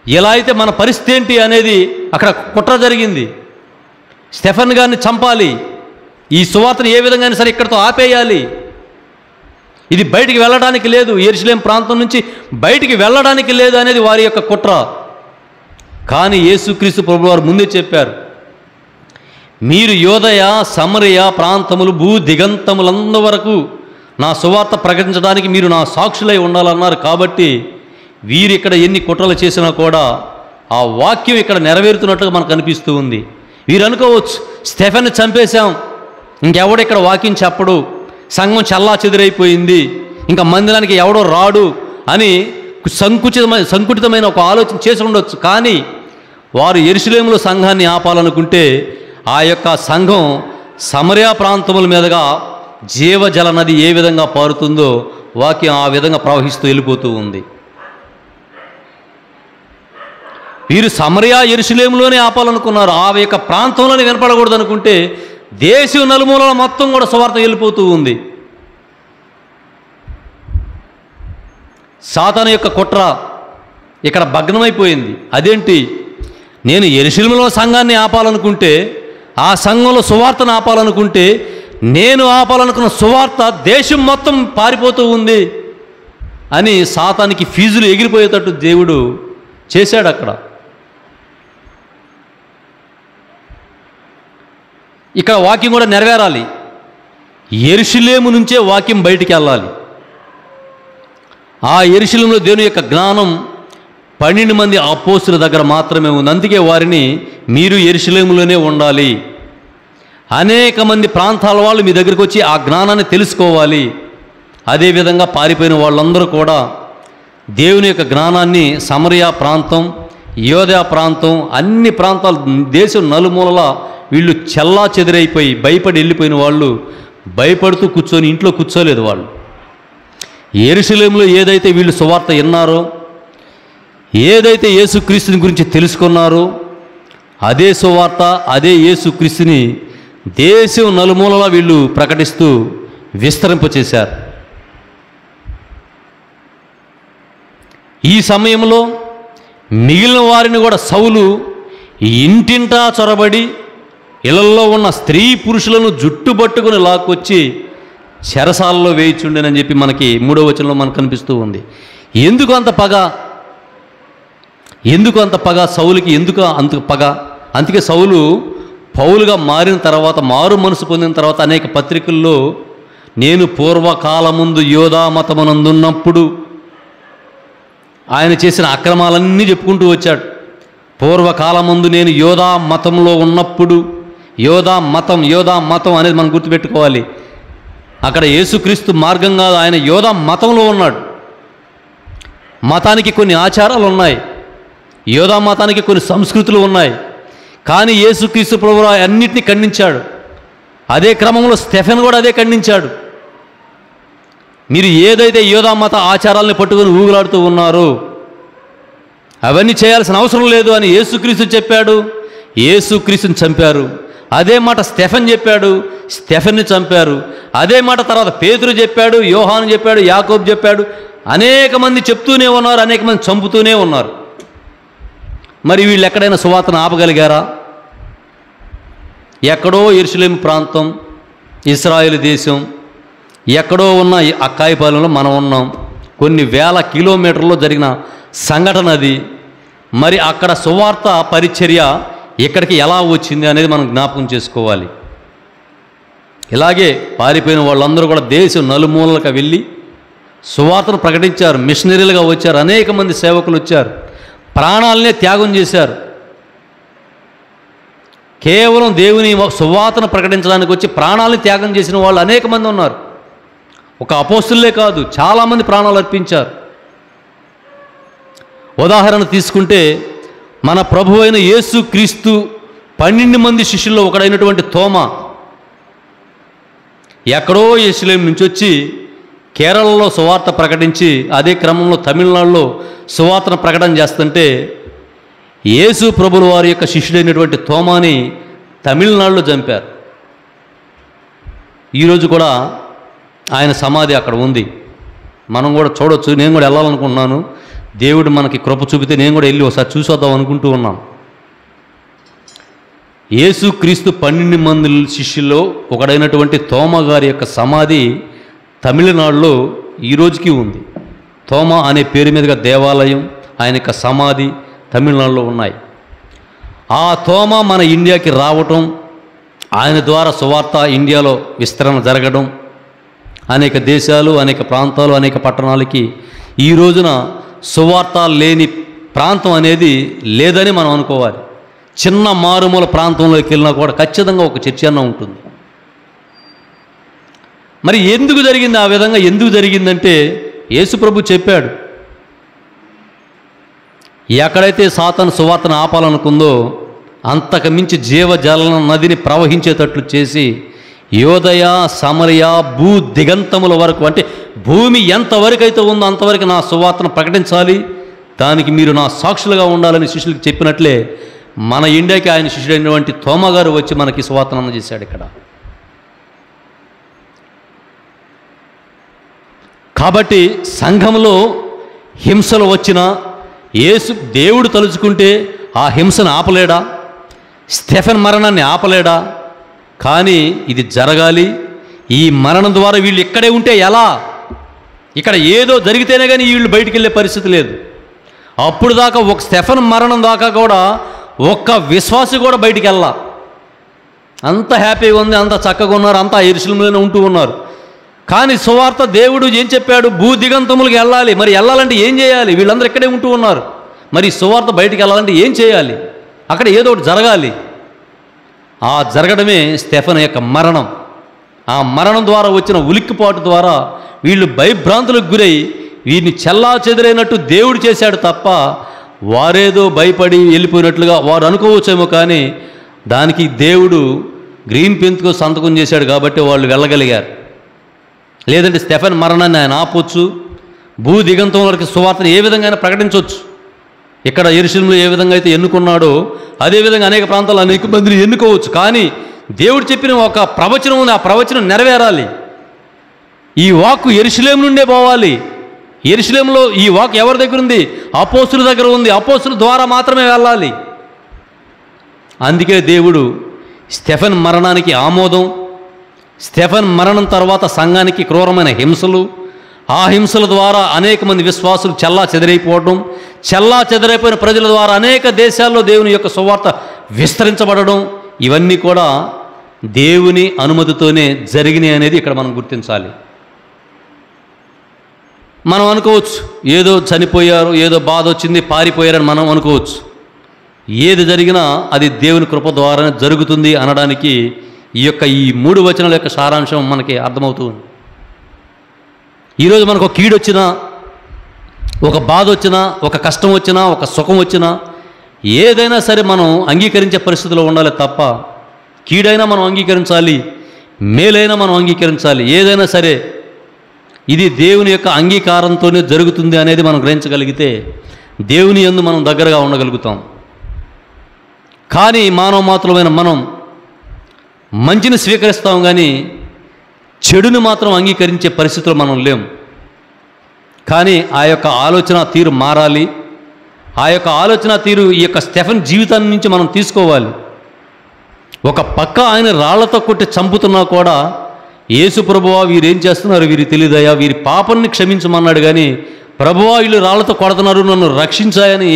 ఎలా అయితే మన పరిస్థితి ఏంటి అనేది అక్కడ కుట్ర జరిగింది. స్టెఫెన్ గారిని చంపాలి, ఈ సువార్తను ఏ విధంగా సరే ఇక్కడితో ఆపేయాలి, ఇది బయటికి వెళ్ళడానికి లేదు, యెరూషలేం ప్రాంతం నుంచి బయటికి వెళ్ళడానికి లేదు అనేది వారి యొక్క కుట్ర. కానీ యేసుక్రీస్తు ప్రభువారు ముందే చెప్పారు, మీరు యోదయ సమరయ ప్రాంతములు భూ దిగంతములందు వరకు నా సువార్త ప్రకటించడానికి మీరు నా సాక్షులై ఉండాలన్నారు. కాబట్టి వీరు ఇక్కడ ఎన్ని కుట్రలు చేసినా కూడా ఆ వాక్యం ఇక్కడ నెరవేరుతున్నట్టుగా మనకు అనిపిస్తూ ఉంది. వీరు అనుకోవచ్చు, స్టెఫెన్ చంపేశాం, ఇంకెవడు ఇక్కడ వాక్యం చెప్పడు, సంఘం చల్లా చెదిరైపోయింది, ఇంకా మందిరానికి ఎవడో రాడు అని సంకుచితమైన ఒక ఆలోచన చేసి ఉండొచ్చు. కానీ వారు యెరూషలేములో సంఘాన్ని ఆపాలనుకుంటే ఆ యొక్క సంఘం సమరయ ప్రాంతముల మీదుగా జీవజల నది ఏ విధంగా పారుతుందో వాక్యం ఆ విధంగా ప్రవహిస్తూ వెళ్ళిపోతూ ఉంది. వీరు సమరయ యెరూషలేములోనే ఆపాలనుకున్నారు. ఆ యొక్క ప్రాంతంలోనే వినపడకూడదు అనుకుంటే దేశం నలుమూలల మొత్తం కూడా సువార్త వెళ్ళిపోతూ ఉంది. సాతాను యొక్క కుట్ర ఇక్కడ భగ్నమైపోయింది. అదేంటి? నేను యెరూషలేములో సంఘాన్ని ఆపాలనుకుంటే, ఆ సంఘంలో సువార్తను ఆపాలనుకుంటే, నేను ఆపాలనుకున్న సువార్త దేశం మొత్తం పారిపోతూ ఉంది అని సాతానికి ఫీజులు ఎగిరిపోయేటట్టు దేవుడు చేశాడు. అక్కడ ఇక్కడ వాక్యం కూడా నెరవేరాలి. యెరూషలేము నుంచే వాక్యం బయటికి వెళ్ళాలి. ఆ యెరూషలేములో దేవుని యొక్క జ్ఞానం 12 మంది అపోస్తుల దగ్గర మాత్రమే ఉంది. అందుకే వారిని మీరు యెరూషలేములోనే ఉండాలి, అనేక మంది ప్రాంతాల వాళ్ళు మీ దగ్గరికి వచ్చి ఆ జ్ఞానాన్ని తెలుసుకోవాలి. అదేవిధంగా పారిపోయిన వాళ్ళందరూ కూడా దేవుని యొక్క జ్ఞానాన్ని సమరయ ప్రాంతం, యోదయ ప్రాంతం, అన్ని ప్రాంతాలు దేశం నలుమూలలా వీళ్ళు చెల్లా చెదిరైపోయి భయపడి వెళ్ళిపోయిన వాళ్ళు భయపడుతూ కూర్చొని ఇంట్లో కూర్చోలేదు. వాళ్ళు యెరూషలేములో ఏదైతే వీళ్ళు సువార్త విన్నారో, ఏదైతే యేసుక్రీస్తుని గురించి తెలుసుకున్నారో, అదే సువార్త, అదే యేసుక్రీస్తుని దేశం నలుమూలలా వీళ్ళు ప్రకటిస్తూ విస్తరింపచేశారు. ఈ సమయంలో మిగిలిన వారిని కూడా సౌలు ఇంటింటా చొరబడి ఇళ్లలో ఉన్న స్త్రీ పురుషులను జుట్టుబట్టుకుని లాక్కొచ్చి చెరసాలలో వేయిచుండేనని చెప్పి మనకి 3వ వచనంలో మనకు కనిపిస్తూ ఉంది. ఎందుకు అంత పగ సౌలుకి? ఎందుకు అంత పగ? అందుకే సౌలు పౌలుగా మారిన తర్వాత, మారు మనసు పొందిన తర్వాత అనేక పత్రికల్లో నేను పూర్వకాలముందు యోధా మతమునందున్నప్పుడు ఆయన చేసిన అక్రమాలన్నీ చెప్పుకుంటూ వచ్చాడు. పూర్వకాలముందు నేను యోధా మతంలో ఉన్నప్పుడు, యోధా మతం అనేది మనం గుర్తుపెట్టుకోవాలి. అక్కడ యేసుక్రీస్తు మార్గం కాదు, ఆయన యోధా మతంలో ఉన్నాడు. మతానికి కొన్ని ఆచారాలు ఉన్నాయి, యోధా మతానికి కొన్ని సంస్కృతులు ఉన్నాయి. కానీ యేసుక్రీస్తు ప్రభువు అన్నిటినీ ఖండించాడు. అదే క్రమంలో స్టెఫెన్ కూడా అదే ఖండించాడు. మీరు ఏదైతే యోధా మత ఆచారాలను పట్టుకొని ఊగులాడుతూ ఉన్నారో అవన్నీ చేయాల్సిన అవసరం లేదు అని యేసుక్రీస్తు చెప్పాడు. యేసుక్రీస్తుని చంపారు. అదే మాట స్టెఫెన్ చెప్పాడు, స్టెఫెన్ని చంపారు. అదే మాట తర్వాత పేతురు చెప్పాడు, యోహాను చెప్పాడు, యాకోబు చెప్పాడు. అనేక మంది చెప్తూనే ఉన్నారు, అనేక మంది చంపుతూనే ఉన్నారు. మరి వీళ్ళు ఎక్కడైనా సువార్తను ఆపగలిగారా? ఎక్కడో యెరూషలేము ప్రాంతం, ఇశ్రాయేలు దేశం, ఎక్కడో ఉన్న అక్కాయిపాలెంలో మనం ఉన్నాం. కొన్ని వేల కిలోమీటర్లో జరిగిన సంఘటన అది. మరి అక్కడ సువార్త పరిచర్య ఇక్కడికి ఎలా వచ్చింది అనేది మనం జ్ఞాపకం చేసుకోవాలి. ఇలాగే పారిపోయిన వాళ్ళందరూ కూడా దేశం నలుమూలలకు వెళ్ళి సువార్తను ప్రకటించారు. మిషనరీలుగా వచ్చారు. అనేక మంది సేవకులు వచ్చారు. ప్రాణాలనే త్యాగం చేశారు. కేవలం దేవుని సువార్తను ప్రకటించడానికి వచ్చి ప్రాణాలను త్యాగం చేసిన వాళ్ళు అనేక మంది ఉన్నారు. ఒక అపోస్తులే కాదు, చాలామంది ప్రాణాలు అర్పించారు. ఉదాహరణ తీసుకుంటే మన ప్రభు అయిన యేసు క్రీస్తు 12 మంది శిష్యుల్లో ఒకడైనటువంటి తోమా ఎక్కడో యెరూషలేము నుంచి వచ్చి కేరళలో సువార్త ప్రకటించి అదే క్రమంలో తమిళనాడులో సువార్తను ప్రకటన చేస్తుంటే యేసు ప్రభుల వారి యొక్క శిష్యుడైనటువంటి తోమాని తమిళనాడులో చంపారు. ఈరోజు కూడా ఆయన సమాధి అక్కడ ఉంది. మనం కూడా చూడొచ్చు. నేను కూడా వెళ్ళాలనుకుంటున్నాను. దేవుడు మనకి కృప చూపితే నేను కూడా వెళ్ళి ఒకసారి చూసొద్దాం అనుకుంటూ ఉన్నాను. యేసు క్రీస్తు 12 మంది శిష్యుల్లో ఒకడైనటువంటి తోమా గారి యొక్క సమాధి తమిళనాడులో ఈరోజుకి ఉంది. తోమా అనే పేరు మీదుగా దేవాలయం, ఆయన యొక్క సమాధి తమిళనాడులో ఉన్నాయి. ఆ తోమా మన ఇండియాకి రావటం, ఆయన ద్వారా సువార్త ఇండియాలో విస్తరణ జరగడం, అనేక దేశాలు, అనేక ప్రాంతాలు, అనేక పట్టణాలకి ఈ రోజున సువార్త లేని ప్రాంతం అనేది లేదని మనం అనుకోవాలి. చిన్న మారుమూల ప్రాంతంలోకి వెళ్ళినా కూడా ఖచ్చితంగా ఒక చర్చ అన్న ఉంటుంది. మరి ఎందుకు జరిగింది ఆ విధంగా? ఎందుకు జరిగిందంటే యేసుప్రభు చెప్పాడు, ఎక్కడైతే సాతాను సువార్తను ఆపాలనుకుందో అంతకు మించి జీవజల నదిని ప్రవహించేటట్లు చేసి యోదయ సమరయ భూ దిగంతముల వరకు, అంటే భూమి ఎంతవరకు అయితే ఉందో అంతవరకు నా సువార్తను ప్రకటించాలి, దానికి మీరు నా సాక్షులుగా ఉండాలని శిష్యులకు చెప్పినట్లే మన ఇండియాకి ఆయన శిష్యుడైనటువంటి తోమా గారు వచ్చి మనకి సువార్తను అందజేశాడు. ఇక్కడ కాబట్టి సంఘంలో హింసలు వచ్చినా దేవుడు తలుచుకుంటే ఆ హింసను ఆపలేడా? స్టెఫెన్ మరణాన్ని ఆపలేడా? కానీ ఇది జరగాలి. ఈ మరణం ద్వారా వీళ్ళు ఇక్కడే ఉంటే ఎలా? ఇక్కడ ఏదో జరిగితేనే కానీ వీళ్ళు బయటికి వెళ్ళే పరిస్థితి లేదు. అప్పుడు దాకా ఒక స్టెఫెన్ మరణం దాకా కూడా ఒక్క విశ్వాసి కూడా బయటికి వెళ్ళా. అంత హ్యాపీగా ఉంది, అంత చక్కగా ఉన్నారు, అంతా యెరూషలేములోనే ఉంటూ ఉన్నారు. కానీ సువార్త దేవుడు ఏం చెప్పాడు? భూ దిగంతములకు వెళ్ళాలి. మరి వెళ్ళాలంటే ఏం చేయాలి? వీళ్ళందరూ ఇక్కడే ఉంటూ ఉన్నారు. మరి సువార్త బయటికి వెళ్ళాలంటే ఏం చేయాలి? అక్కడ ఏదో ఒకటి జరగాలి. ఆ జరగడమే స్టెఫెన్ యొక్క మరణం. ఆ మరణం ద్వారా వచ్చిన ఉలిక్కిపాటు ద్వారా వీళ్ళు భయభ్రాంతులకు గురై వీరిని చెల్లా చెదిరైనట్టు దేవుడు చేశాడు తప్ప వారేదో భయపడి వెళ్ళిపోయినట్లుగా వారు అనుకోవచ్చేమో. కానీ దానికి దేవుడు గ్రీన్ పెన్తో సంతకం చేశాడు కాబట్టి వాళ్ళు వెళ్ళగలిగారు. లేదంటే స్టెఫెన్ మరణాన్ని ఆయన ఆపొచ్చు, భూ దిగంతం వరకు సువార్తను ఏ విధంగా ప్రకటించవచ్చు. ఇక్కడ యెరూషలేములో ఏ విధంగా అయితే ఎన్నుకున్నాడో అదేవిధంగా అనేక ప్రాంతాల్లో అనేక మందిని ఎన్నుకోవచ్చు. కానీ దేవుడు చెప్పిన ఒక ప్రవచనం ఉంది, ఆ ప్రవచనం నెరవేరాలి. ఈ వాక్కు యెరూషలేము నుండే పోవాలి. యెరూషలేములో ఈ వాక్కు ఎవరి దగ్గర ఉంది? అపోస్తుల దగ్గర ఉంది. అపోస్తుల ద్వారా మాత్రమే వెళ్ళాలి. అందుకే దేవుడు స్టెఫెన్ మరణానికి ఆమోదం, స్టెఫెన్ మరణం తర్వాత సంఘానికి క్రూరమైన హింసలు, ఆ హింసల ద్వారా అనేక మంది విశ్వాసులు చెల్లా చెదరైపోవడం, చెల్లా చెదరైపోయిన ప్రజల ద్వారా అనేక దేశాల్లో దేవుని యొక్క సువార్త విస్తరించబడడం, ఇవన్నీ కూడా దేవుని అనుమతితోనే జరిగినాయి అనేది ఇక్కడ మనం గుర్తించాలి. మనం అనుకోవచ్చు ఏదో చనిపోయారు, ఏదో బాధ వచ్చింది, పారిపోయారని మనం అనుకోవచ్చు. ఏది జరిగినా అది దేవుని కృప ద్వారానే జరుగుతుంది అనడానికి ఈ 3 వచనాల యొక్క సారాంశం మనకి అర్థమవుతుంది. ఈరోజు మనకు ఒక కీడు వచ్చినా, ఒక బాధ వచ్చినా, ఒక కష్టం వచ్చినా, ఒక సుఖం వచ్చినా ఏదైనా సరే మనం అంగీకరించే పరిస్థితిలో ఉండాలి తప్ప కీడైనా మనం అంగీకరించాలి, మేలైనా మనం అంగీకరించాలి. ఏదైనా సరే ఇది దేవుని యొక్క అంగీకారంతోనే జరుగుతుంది అనేది మనం గ్రహించగలిగితే దేవుని యందు మనం దగ్గరగా ఉండగలుగుతాం. కానీ మానవ మాత్రమైన మనం మంచిని స్వీకరిస్తాం కానీ చెడుని మాత్రం అంగీకరించే పరిస్థితుల్లో మనం లేం. కానీ ఆ యొక్క ఆలోచన తీరు మారాలి. ఆ యొక్క ఆలోచన తీరు ఈ యొక్క స్టెఫెన్ జీవితాన్ని నుంచి మనం తీసుకోవాలి. ఒక పక్క ఆయన రాళ్లతో కొట్టి చంపుతున్నా కూడా యేసు ప్రభువా వీరేం చేస్తున్నారు, వీరికి తెలియదయా, వీరి పాపాన్ని క్షమించమన్నాడు. కానీ ప్రభువా వీళ్ళు రాళ్లతో కొడుతున్నారు, నన్ను రక్షించాయని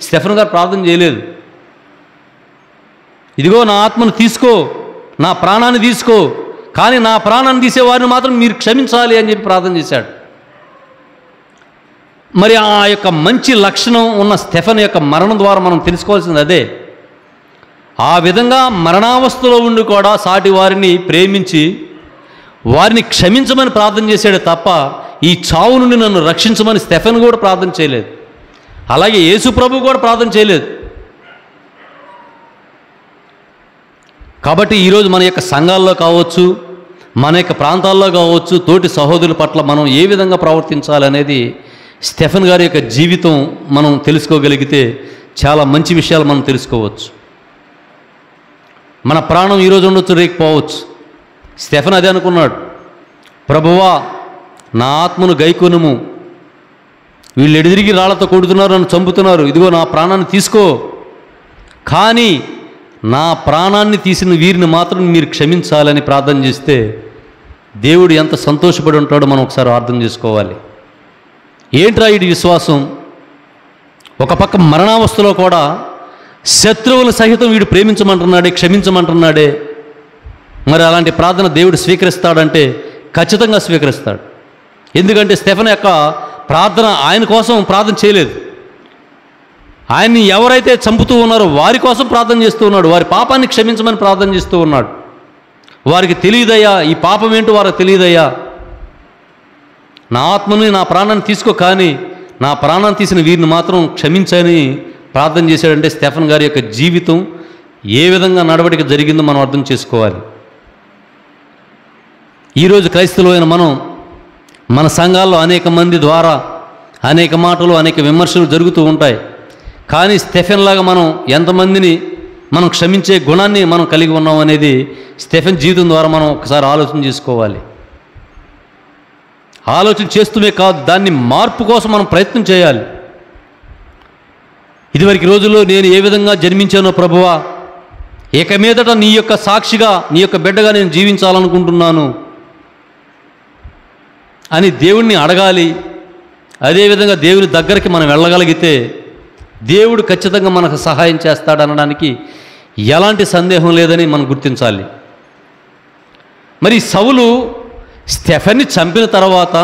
స్టెఫెన్ గారు ప్రార్థన చేయలేదు. ఇదిగో నా ఆత్మను తీసుకో, నా ప్రాణాన్ని తీసుకో, కానీ నా ప్రాణాన్ని తీసేవారిని మాత్రం మీరు క్షమించాలి అని చెప్పి ప్రార్థన చేశాడు. మరి ఆ యొక్క మంచి లక్షణం ఉన్న స్టెఫెన్ యొక్క మరణం ద్వారా మనం తెలుసుకోవాల్సింది అదే. ఆ విధంగా మరణావస్థలో ఉండి కూడా సాటి వారిని ప్రేమించి వారిని క్షమించమని ప్రార్థన చేశాడే తప్ప ఈ చావు నుండి నన్ను రక్షించమని స్టెఫెన్ కూడా ప్రార్థన చేయలేదు. అలాగే యేసు ప్రభు కూడా ప్రార్థన చేయలేదు. కాబట్టి ఈరోజు మన యొక్క సంఘాల్లో కావచ్చు, మన యొక్క ప్రాంతాల్లో కావచ్చు, తోటి సహోదరుల పట్ల మనం ఏ విధంగా ప్రవర్తించాలనేది స్టెఫెన్ గారి యొక్క జీవితం మనం తెలుసుకోగలిగితే చాలా మంచి విషయాలు మనం తెలుసుకోవచ్చు. మన ప్రాణం ఈరోజు ఉండొచ్చు, రేకపోవచ్చు. స్టెఫెన్ అదే అనుకున్నాడు, ప్రభువా నా ఆత్మను గైకొనుము, వీళ్ళు ఎడిదిరిగి రాళ్లతో కొడుతున్నారు, నన్ను చంపుతున్నారు, ఇదిగో నా ప్రాణాన్ని తీసుకో, కానీ నా ప్రాణాన్ని తీసిన వీరిని మాత్రం మీరు క్షమించాలని ప్రార్థన చేస్తే దేవుడు ఎంత సంతోషపడి ఉంటాడో మనం ఒకసారి అర్థం చేసుకోవాలి. ఏంట్రా ఇది విశ్వాసం? ఒక పక్క మరణావస్థలో కూడా శత్రువుల సహితం వీడు ప్రేమించమంటున్నాడే, క్షమించమంటున్నాడే. మరి అలాంటి ప్రార్థన దేవుడు స్వీకరిస్తాడంటే ఖచ్చితంగా స్వీకరిస్తాడు. ఎందుకంటే స్టెఫెన్ యొక్క ప్రార్థన ఆయన కోసం ప్రార్థన చేయలేదు, ఆయన్ని ఎవరైతే చంపుతూ ఉన్నారో వారి కోసం ప్రార్థన చేస్తూ ఉన్నాడు. వారి పాపాన్ని క్షమించమని ప్రార్థన చేస్తూ ఉన్నాడు. వారికి తెలియదయ్యా, ఈ పాపం ఏంటో వారికి తెలియదయ్యా, నా ఆత్మని నా ప్రాణాన్ని తీసుకో, కానీ నా ప్రాణాన్ని తీసిన వీరిని మాత్రం క్షమించని ప్రార్థన చేశాడంటే స్టెఫెన్ గారి యొక్క జీవితం ఏ విధంగా నడవడిక జరిగిందో మనం అర్థం చేసుకోవాలి. ఈరోజు క్రైస్తవులైన మనం మన సంఘాల్లో అనేక మంది ద్వారా అనేక మాటలు, అనేక విమర్శలు జరుగుతూ ఉంటాయి. కానీ స్టెఫెన్ లాగా మనం ఎంతమందిని మనం క్షమించే గుణాన్ని మనం కలిగి ఉన్నాం అనేది స్టెఫెన్ జీవితం ద్వారా మనం ఒకసారి ఆలోచన చేసుకోవాలి. ఆలోచన చేస్తూనే కాదు, దాన్ని మార్పు కోసం మనం ప్రయత్నం చేయాలి. ఇదివరకు రోజుల్లో నేను ఏ విధంగా జన్మించానో ప్రభువా, ఇక మీదట నీ యొక్క సాక్షిగా, నీ యొక్క బిడ్డగా నేను జీవించాలనుకుంటున్నాను అని దేవుణ్ణి అడగాలి. అదేవిధంగా దేవుని దగ్గరికి మనం వెళ్ళగలిగితే దేవుడు ఖచ్చితంగా మనకు సహాయం చేస్తాడనడానికి ఎలాంటి సందేహం లేదని మనం గుర్తించాలి. మరి సౌలు స్టెఫెన్ని చంపిన తర్వాత,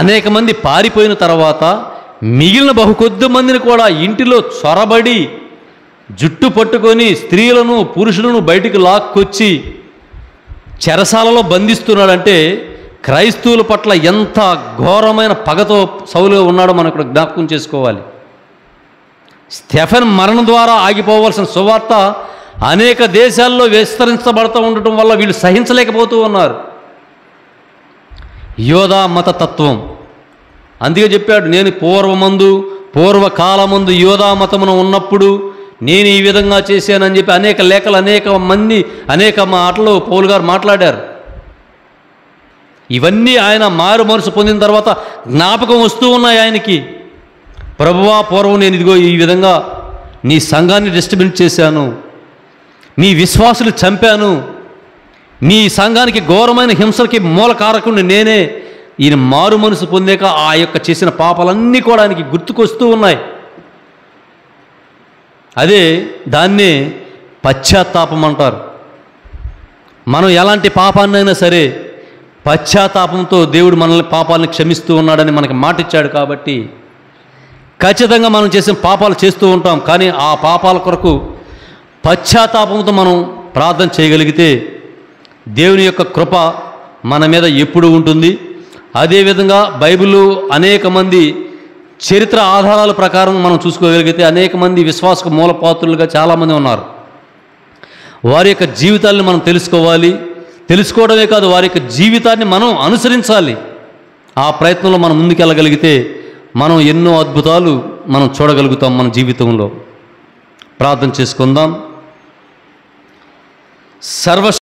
అనేక మంది పారిపోయిన తర్వాత, మిగిలిన బహుకొద్ది మందిని కూడా ఇంటిలో చొరబడి జుట్టు పట్టుకొని స్త్రీలను పురుషులను బయటికి లాక్కొచ్చి చెరసాలలో బంధిస్తున్నాడంటే క్రైస్తవుల పట్ల ఎంత ఘోరమైన పగతో సౌలు ఉన్నాడో మనం ఇక్కడ జ్ఞాపకం చేసుకోవాలి. స్టెఫెన్ మరణం ద్వారా ఆగిపోవలసిన సువార్త అనేక దేశాల్లో విస్తరించబడుతూ ఉండటం వల్ల వీళ్ళు సహించలేకపోతూ ఉన్నారు. యోధా మతతత్వం, అందుకే చెప్పాడు, నేను పూర్వకాలమందు యోధా మతమును ఉన్నప్పుడు నేను ఈ విధంగా చేశానని చెప్పి అనేక లేఖలు, అనేక మంది, అనేక మాటలు పౌలు గారు మాట్లాడారు. ఇవన్నీ ఆయన మారు మనసు పొందిన తర్వాత జ్ఞాపకం వస్తూ ఉన్నాయి ఆయనకి. ప్రభువా, పూర్వం నేను ఇదిగో ఈ విధంగా నీ సంఘాన్ని డిస్టర్బెన్స్ చేశాను, నీ విశ్వాసులు చంపాను, నీ సంఘానికి ఘోరమైన హింసలకి మూలకారకుడిని నేనే. ఈయన మారు మనసు పొందాక ఆ యొక్క చేసిన పాపాలన్నీ కూడా ఆయనకి గుర్తుకొస్తూ ఉన్నాయి. అదే దాన్నే పశ్చాత్తాపం అంటారు. మనం ఎలాంటి పాపాన్నైనా సరే పశ్చాత్తాపంతో దేవుడు మనల్ని పాపాలను క్షమిస్తూ ఉన్నాడని మనకి మాట ఇచ్చాడు. కాబట్టి ఖచ్చితంగా మనం చేసిన పాపాలు చేస్తూ ఉంటాం, కానీ ఆ పాపాల కొరకు పశ్చాత్తాపంతో మనం ప్రార్థన చేయగలిగితే దేవుని యొక్క కృప మన మీద ఎప్పుడు ఉంటుంది. అదేవిధంగా బైబిల్ అనేక మంది చరిత్ర ఆధారాల ప్రకారం మనం చూసుకోగలిగితే అనేక మంది విశ్వాసకు మూలపాత్రులుగా చాలామంది ఉన్నారు. వారి యొక్క జీవితాలను మనం తెలుసుకోవాలి. తెలుసుకోవడమే కాదు, వారి యొక్క జీవితాన్ని మనం అనుసరించాలి. ఆ ప్రయత్నంలో మనం ముందుకెళ్ళగలిగితే మనం ఎన్నో అద్భుతాలు మనం చూడగలుగుతాం మన జీవితంలో. ప్రార్థన చేసుకుందాం. సర్వ